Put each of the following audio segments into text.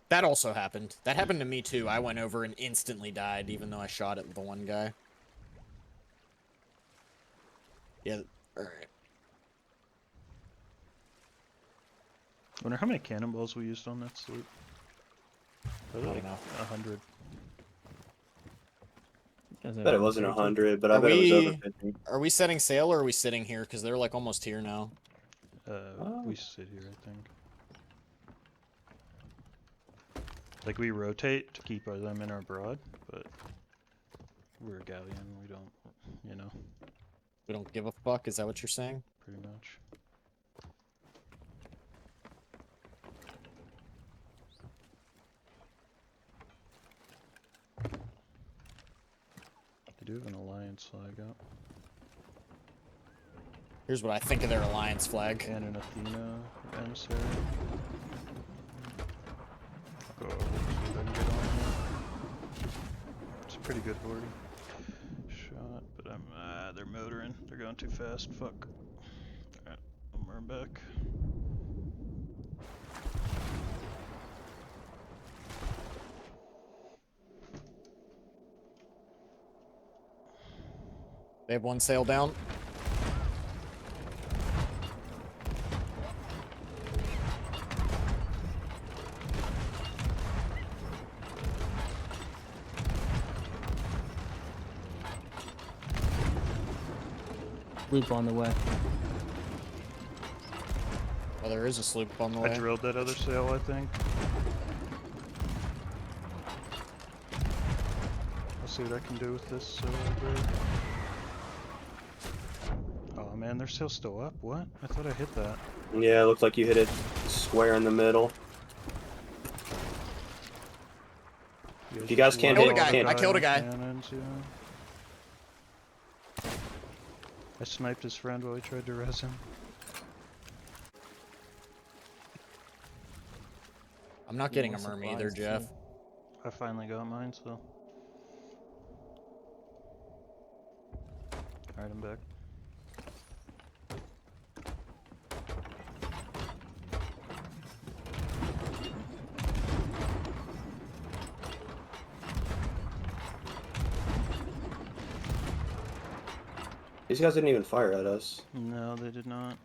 That also happened. That happened to me too. I went over and instantly died, even though I shot at the one guy. Yeah, alright. Wonder how many cannonballs we used on that sloop. Probably like 100. Bet it wasn't 100, but I bet it was over 50. Are we setting sail or are we sitting here? Because they're like almost here now. We sit here, I think. Like we rotate to keep them in our broad, but we're a galleon. We don't, you know. We don't give a fuck. Is that what you're saying? Pretty much. They do have an alliance flag up. Here's what I think of their alliance flag. And an Athena emissary. I'll go over so I can get on here. It's a pretty good horde. Shot, but they're motoring. They're going too fast. Fuck. Alright, I'll run back. They have one sail down. Loop on the way. Well, there is a sloop on the way. I drilled that other sail, I think. I'll see what I can do with this bird. Oh man, their sail's still up. What? I thought I hit that. Yeah, it looked like you hit it square in the middle. If you guys can't hit, I killed a guy. Cannons, yeah. I sniped his friend while he tried to res him. I'm not getting a merm either, Jeff. I finally got mine, so. Alright, I'm back. These guys didn't even fire at us. No, they did not.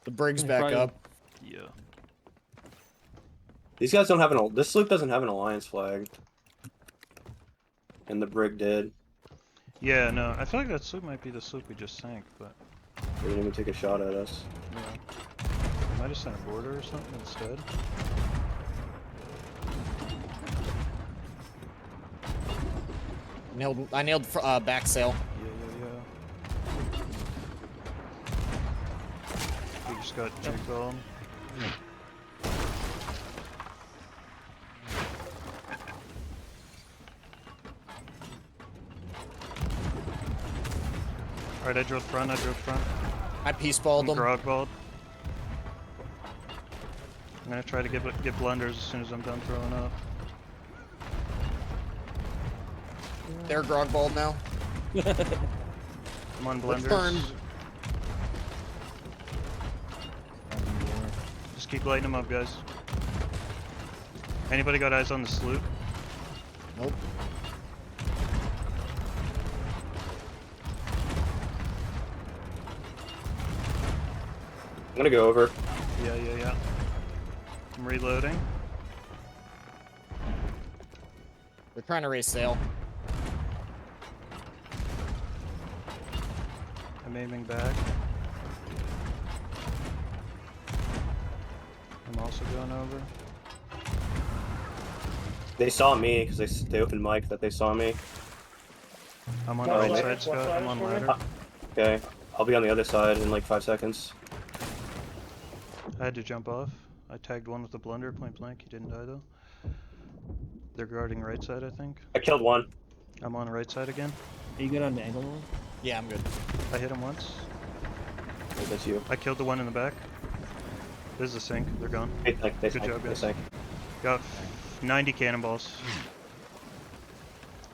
The brig's back up. Yeah. These guys don't have an. This sloop doesn't have an alliance flag. And the brig did. Yeah, no, I feel like that sloop might be the sloop we just sank, but. They didn't even take a shot at us. Yeah. Might have sent a boarder or something instead. I nailed back sail. Yeah. We just got jig-balled. Alright, I drilled front. I peace-balled them. Grog-balled. I'm gonna try to get blunders as soon as I'm done throwing up. They're grog-balled now. I'm on blunders. Burn. Just keep lighting them up, guys. Anybody got eyes on the sloop? Nope. I'm gonna go over. Yeah. I'm reloading. They're trying to raise sail. I'm aiming back. I'm also going over. They saw me because they opened mic that they saw me. I'm on the right side, Scott. I'm on ladder. Okay, I'll be on the other side in like 5 seconds. I had to jump off. I tagged one with a blunder, point blank. He didn't die though. They're guarding right side, I think. I killed one. I'm on right side again. Are you good on the angle one? Yeah, I'm good. I hit him once. Oh, that's you. I killed the one in the back. This is a sink. They're gone. Good job, guys. Got 90 cannonballs.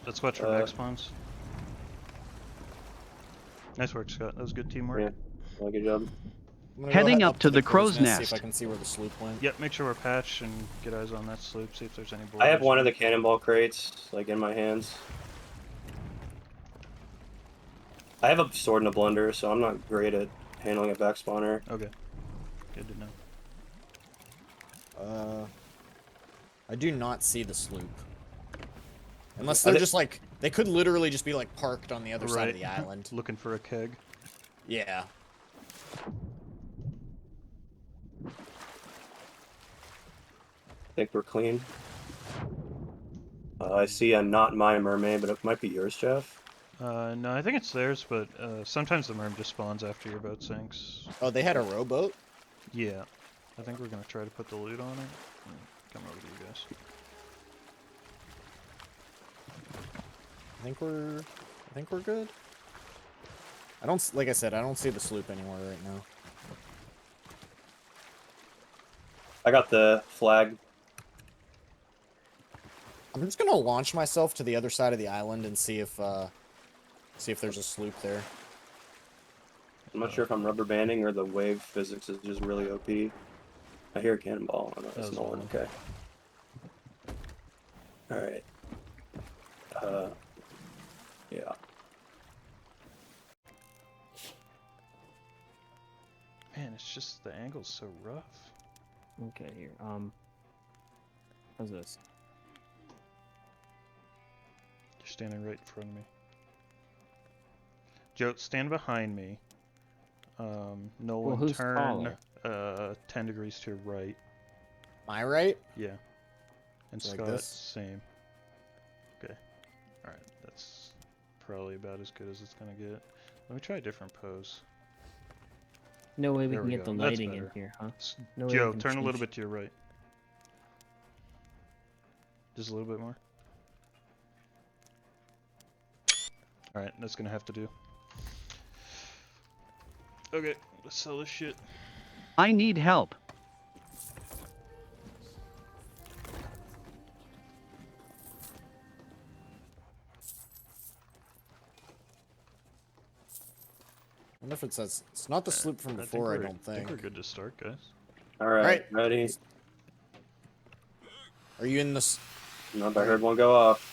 Let's watch for back spawns. Nice work, Scott. That was good teamwork. Yeah, good job. I'm gonna Heading go up to the crow's See if nest. I can see where the sloop went. Yep, make sure we're patched and get eyes on that sloop, see if there's any boarders. I have one of the cannonball crates, like, in my hands. I have a sword and a blunder, so I'm not great at handling a back spawner. Okay. Good to know. I do not see the sloop. Unless they're just like, they could literally just be like parked on the other side of the island. Looking for a keg. Yeah. I think we're clean. I see a not my mermaid, but it might be yours, Jeff. No, I think it's theirs, but sometimes the merm just spawns after your boat sinks. Oh, they had a rowboat? Yeah. I think we're gonna try to put the loot on it. Come over to you guys. I think we're good. I don't, like I said, I don't see the sloop anywhere right now. I got the flag. I'm just gonna launch myself to the other side of the island and see if there's a sloop there. I'm not sure if I'm rubber banding or the wave physics is just really OP. I hear a cannonball. Oh, no, that's no one. Okay. Alright. Yeah. Man, it's just the angle's so rough. Okay, here. How's this? You're standing right in front of me. Joe, stand behind me. Nolan, who's turn 10 degrees to your right. My right? Yeah. And Like Scott, this? same. Okay. Alright, that's probably about as good as it's gonna get. Let me try a different pose. No way we There can we get go. the That's lighting in better. here, huh? No way we Joe, can turn a little change- bit to your right. Just a little bit more. Alright, that's gonna have to do. Okay, let's sell this shit. I need help. I wonder if it says it's not the sloop from before. I don't I think think. we're good to start, guys. Alright, ready? Are you in this? Nope, I heard one go off.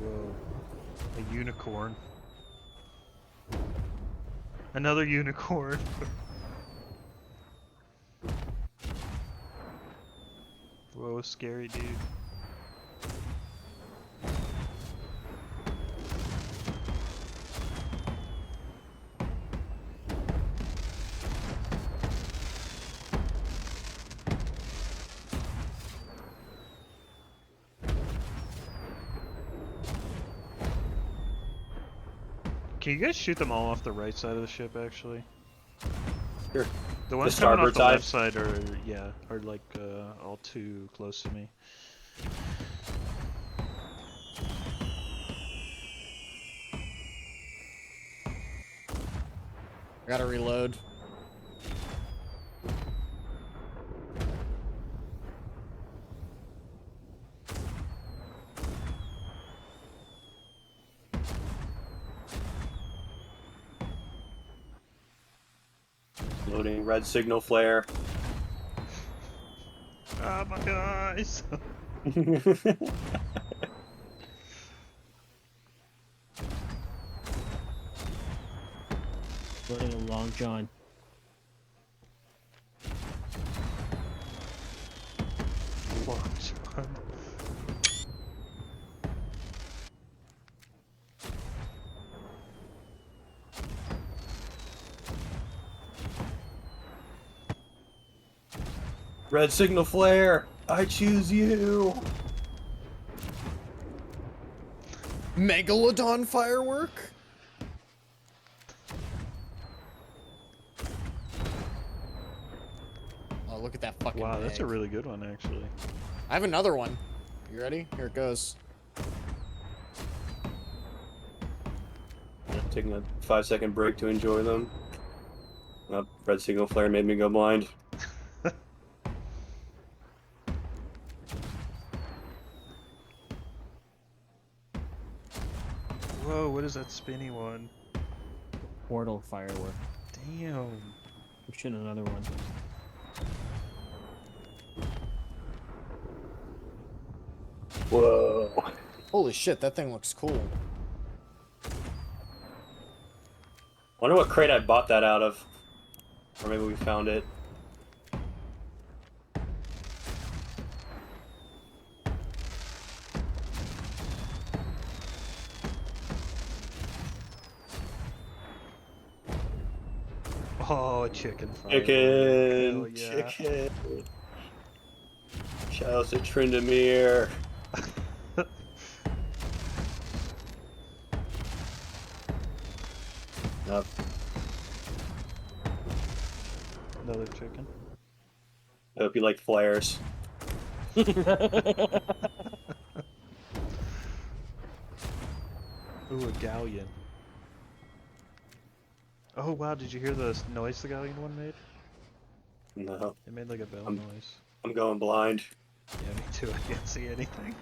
Whoa. A unicorn. Another unicorn. Whoa, scary dude. Can you guys shoot them all off the right side of the ship, actually? Sure. The ones coming off starboard the left side are, yeah, are like all too close to me. I gotta reload. Loading red signal flare. Ah, my eyes! Loading a long john. Long John. Red signal flare. I choose you. Megalodon firework? Oh, look at that fucking Wow, that's a egg. really good one, actually. I have another one. You ready? Here it goes. Taking a 5-second break to enjoy them. Red signal flare made me go blind. Whoa, what is that spinny one? Portal firework. Damn. I'm shooting another one. Whoa. Holy shit, that thing looks cool. Wonder what crate I bought that out of. Or maybe we found it. Oh, chicken firework. Chicken! Hell yeah. Chicken! Shout out to Trindamere. Nope. Another chicken. I hope you like flares. Ooh, a galleon. Oh wow, did you hear the noise the galleon one made? No. It made like a bell I'm- noise. I'm going blind. Yeah, me too. I can't see anything.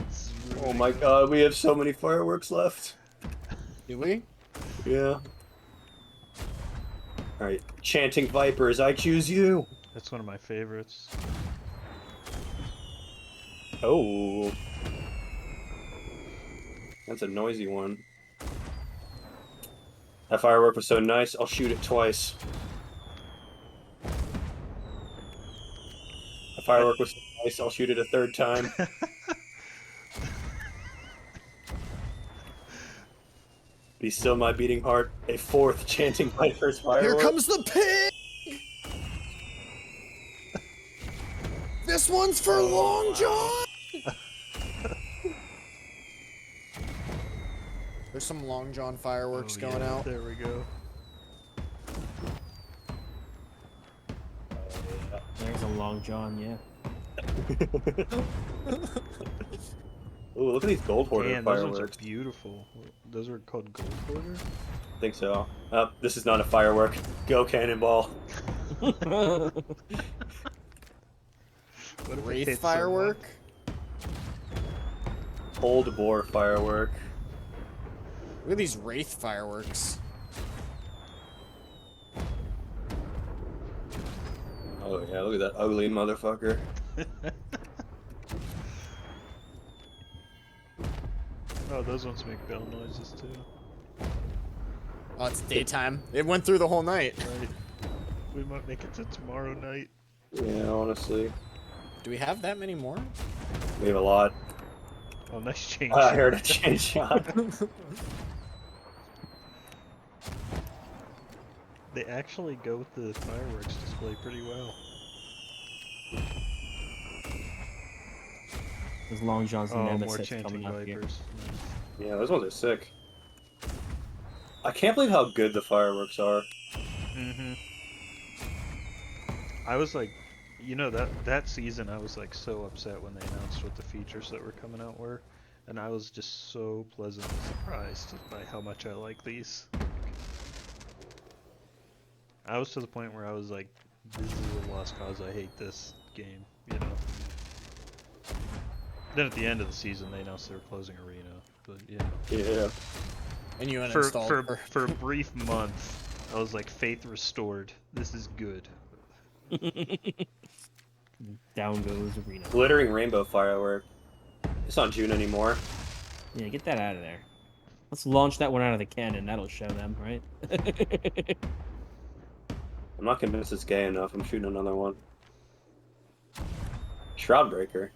This is Oh ruining my it. god, we have so many fireworks left. Do we? Yeah. Alright, chanting vipers, I choose you! That's one of my favorites. Oh. That's a noisy one. That firework was so nice, I'll shoot it twice. The firework was so nice, I'll shoot it a third time. Be still my beating heart, a fourth chanting vipers firework. Here comes the pig! This one's for Long John! There's some Long John fireworks Oh, going yeah, out. There we go. There's a Long John, yeah. Ooh, look at these gold hoarder Damn, those fireworks. ones are beautiful. Those are called gold hoarder? I think so. This is not a firework. Go cannonball. What if it Wraith hits firework? Cold bore firework. Look at these Wraith fireworks. Oh yeah, look at that ugly motherfucker. someone? Oh, those ones make bell noises too. Oh, it's daytime. It went through the whole night. Right. We might make it to tomorrow night. Yeah, honestly. Do we have that many more? We have a lot. Oh, nice change. I heard a change shot. They actually go with the fireworks display pretty well. There's Long John's Oh, more nemesis chanting coming up here. vipers. Nice. Yeah, those ones are sick. I can't believe how good the fireworks are. Mm-hmm. I was like, you know, that season I was like so upset when they announced what the features that were coming out were, and I was just so pleasantly surprised by how much I like these. I was to the point where I was like, this is a lost cause, I hate this game, you know. Then at the end of the season they announced they were closing Arena, but yeah. Yeah. And you For, uninstalled for, her. for a brief month, I was like, faith restored, this is good. Down goes Arena. Glittering rainbow firework. It's not June anymore. Yeah, get that out of there. Let's launch that one out of the cannon. That'll show them, right? I'm not convinced it's gay enough. I'm shooting another one. Shroud breaker.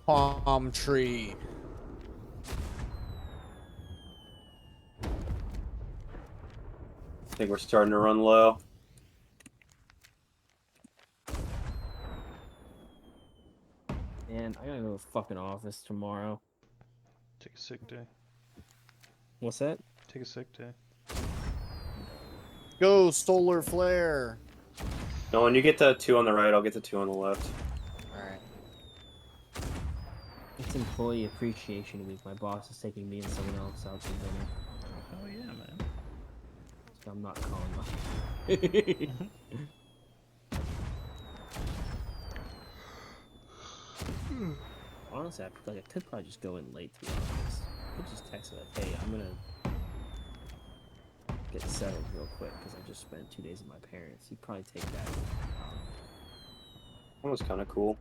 Palm tree. I think we're starting to run low. Man, I gotta go to the fucking office tomorrow. Take a sick day. What's that? Take a sick day. Go solar flare. No, when you get the two on the right, I'll get the two on the left. Alright. It's Employee Appreciation Week. My boss is taking me and someone else out to dinner. Oh, hell yeah, man. So I'm not calling my. Honestly, I feel like I could probably just go in late, to be honest. I could just text her like, hey, I'm gonna get settled real quick because I just spent 2 days with my parents. You'd probably take that. That was kind of cool.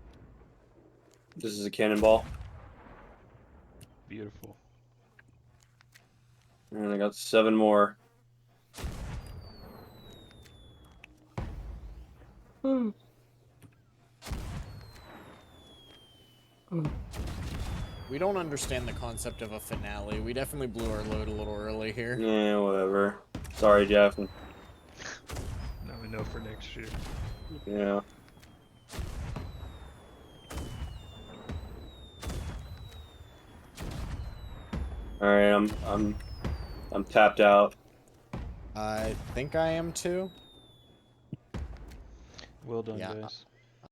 This is a cannonball. Beautiful. And I got 7 more. We don't understand the concept of a finale. We definitely blew our load a little early here. Yeah, whatever. Sorry, Jeff. Now we know for next year. Yeah. All right, I'm tapped out. I think I am too. Well done, Yeah. guys.